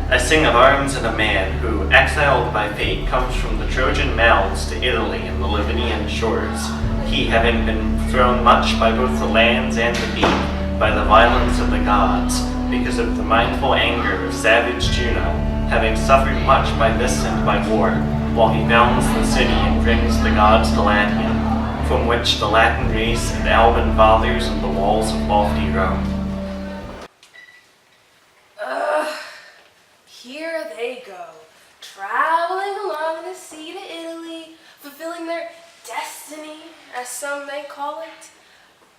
I sing of arms and a man who, exiled by fate, comes from the Trojan mouths to Italy and the Lavinian shores, he having been thrown much by both the lands and the deep, by the violence of the gods, because of the mindful anger of savage Juno, having suffered much by this and by war, while he founds the city and brings the gods to Latium, from which the Latin race and Alban fathers and the walls of lofty Rome. Here they go, traveling along the sea to Italy, fulfilling their destiny, as some may call it.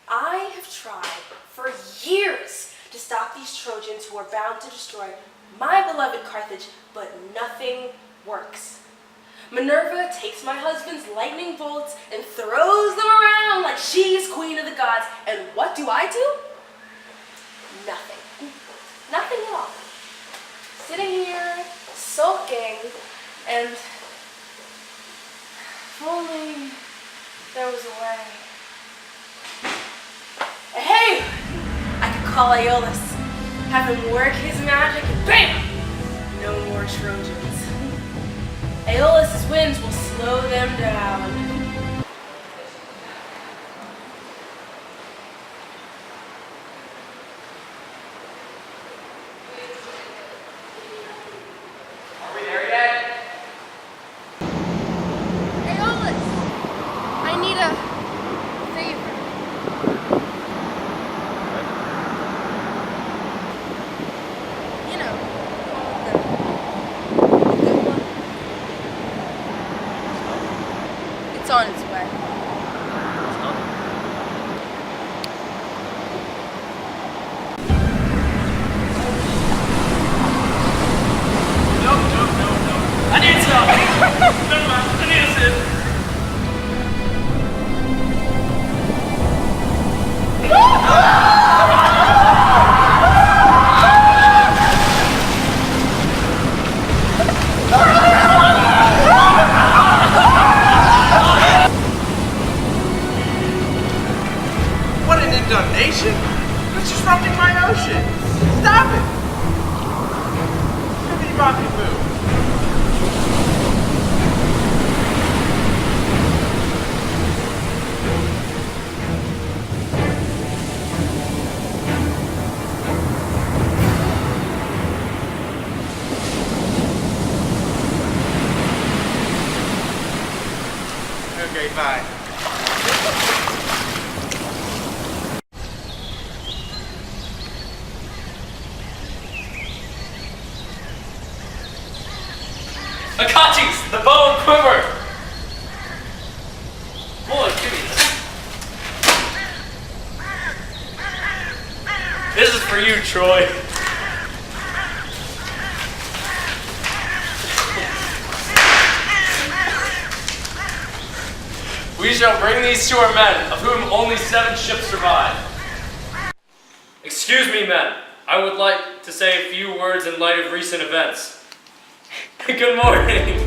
I have tried for years to stop these Trojans who are bound to destroy my beloved Carthage, but nothing works. Minerva takes my husband's lightning bolts and throws them around like she's queen of the gods. And what do? Nothing. Nothing at all. Sitting here, sulking, and if only there was a way. Hey! I could call Aeolus, have him work his magic, and BAM! No more Trojans. Aeolus' winds will slow them down. Are we there yet? Aeolus! I need a favor. You know, the good one. It's on its way. No. I need some! Never mind, I need a sip. What an inundation! It's disrupting my ocean! Stop it! Give me rocky move. Okay, bye. Achates, the bow and quiver! Boy, give me this. This is for you, Troy. We shall bring these to our men, of whom only 7 ships survive. Excuse me, men. I would like to say a few words in light of recent events. Good morning.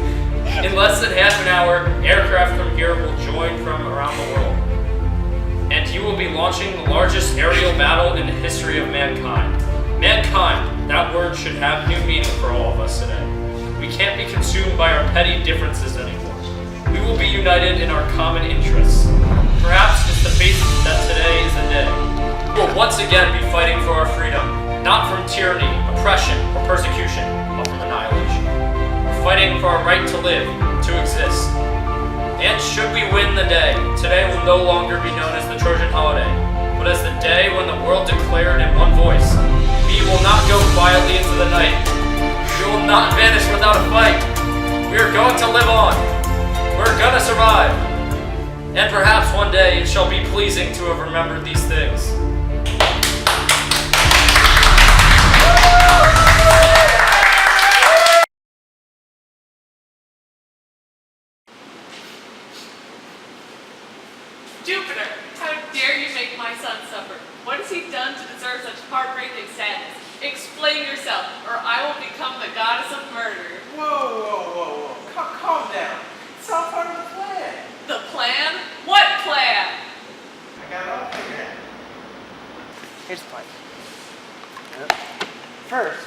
In less than half an hour, aircraft from here will join from around the world. And you will be launching the largest aerial battle in the history of mankind. Mankind, that word should have new meaning for all of us today. We can't be consumed by our petty differences anymore. We will be united in our common interests. Perhaps it's the faith that today is the day. We will once again be fighting for our freedom, not from tyranny, oppression, or persecution, but from annihilation. We're fighting for our right to live, to exist. And should we win the day, today will no longer be known as the Trojan holiday, but as the day when the world declared in one voice, we will not go quietly into the night. We will not vanish without a fight. We are going to live on. We're gonna survive. And perhaps one day it shall be pleasing to have remembered these things. Jupiter, how dare you make my son suffer? What has he done to deserve such heartbreak and sadness? Explain yourself, or I will become the goddess of murder. Whoa. Calm down. It's all part of the plan. The plan? What plan? I got it all figured out. Here's the plan. First,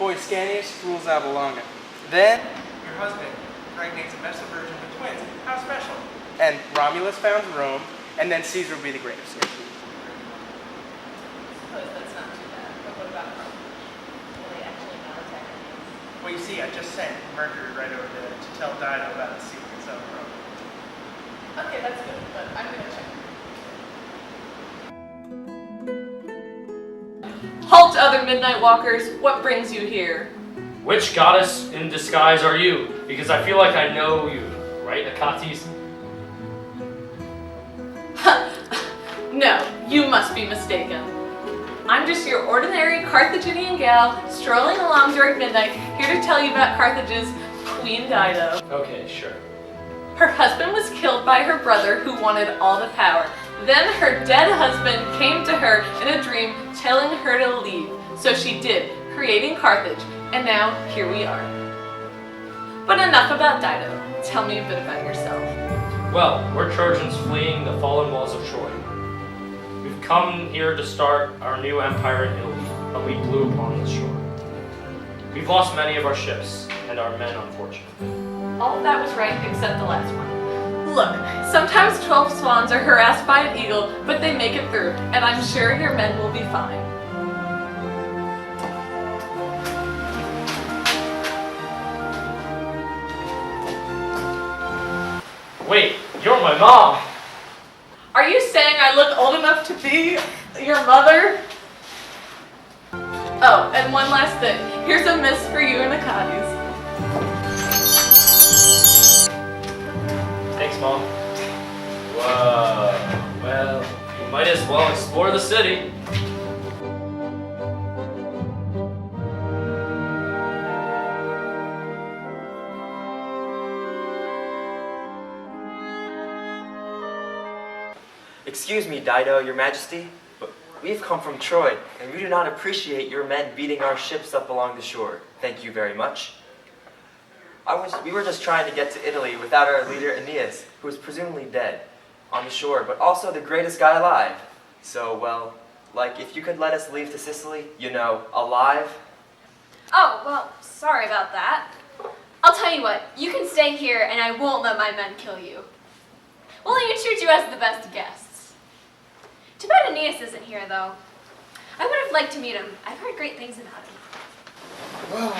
boy Ascanius rules Avalonga. Then, your husband impregnates a Vestal Virgin with twins. How special? And Romulus founds Rome, and then Caesar will be the greatest. Suppose that's not too bad. But what about Rome? Will they actually not attack Aeneas? Well, you see, I just sent Mercury right over there to tell Dido about the secrets of Rome. Okay, that's good, but I'm gonna check. Halt, other midnight walkers! What brings you here? Which goddess in disguise are you? Because I feel like I know you, right, Achates? No, you must be mistaken. I'm just your ordinary Carthaginian gal strolling along during midnight, here to tell you about Carthage's Queen Dido. Okay, sure. Her husband was killed by her brother who wanted all the power. Then her dead husband came to her in a dream telling her to leave. So she did, creating Carthage, and now here we are. But enough about Dido. Tell me a bit about yourself. Well, we're Trojans fleeing the fallen walls of Troy. We've come here to start our new empire in Italy, but we blew upon the shore. We've lost many of our ships, and our men, unfortunately. All of that was right except the last one. Look, sometimes 12 swans are harassed by an eagle, but they make it through, and I'm sure your men will be fine. Wait, you're my mom! Are you saying I look old enough to be your mother? Oh, and one last thing. Here's a miss for you and Achates. Thanks, Mom. Whoa. Well, you might as well explore the city. Excuse me, Dido, your majesty, but we've come from Troy, and we do not appreciate your men beating our ships up along the shore. Thank you very much. We were just trying to get to Italy without our leader Aeneas, who is presumably dead, on the shore, but also the greatest guy alive. So, well, like, if you could let us leave to Sicily, you know, alive. Oh, well, sorry about that. I'll tell you what, you can stay here and I won't let my men kill you. We'll even treat you as the best guests. Too bad Aeneas isn't here, though. I would have liked to meet him. I've heard great things about him. Wow!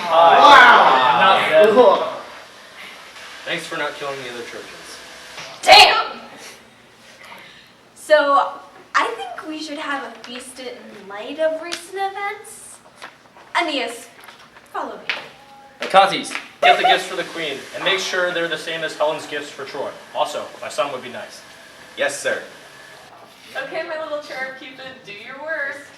I'm not dead. Thanks for not killing the other Trojans. Damn! So, I think we should have a feast in light of recent events. Aeneas, follow me. Achates, get the gifts for the queen, and make sure they're the same as Helen's gifts for Troy. Also, my son would be nice. Yes, sir. Okay, my little charm Cupid, do your worst.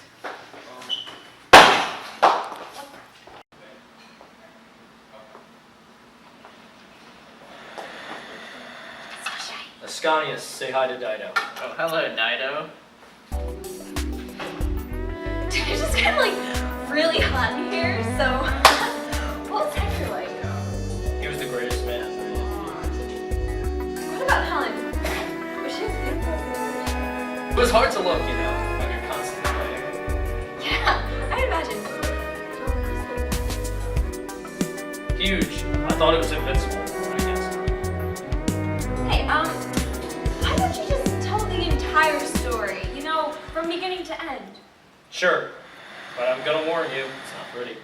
Ascanius, say hi to Dido. Oh, hello, Dido. It's just kind of like really hot in here, so what's Hector like? He was the greatest man. What about Helen? Was she as beautiful? It was hard to look, you know, when you're constantly fighting. Yeah, I imagine. Huge. I thought it was invincible, I guess. Hey, why don't you just tell the entire story, you know, from beginning to end? Sure, but I'm gonna warn you, it's not pretty.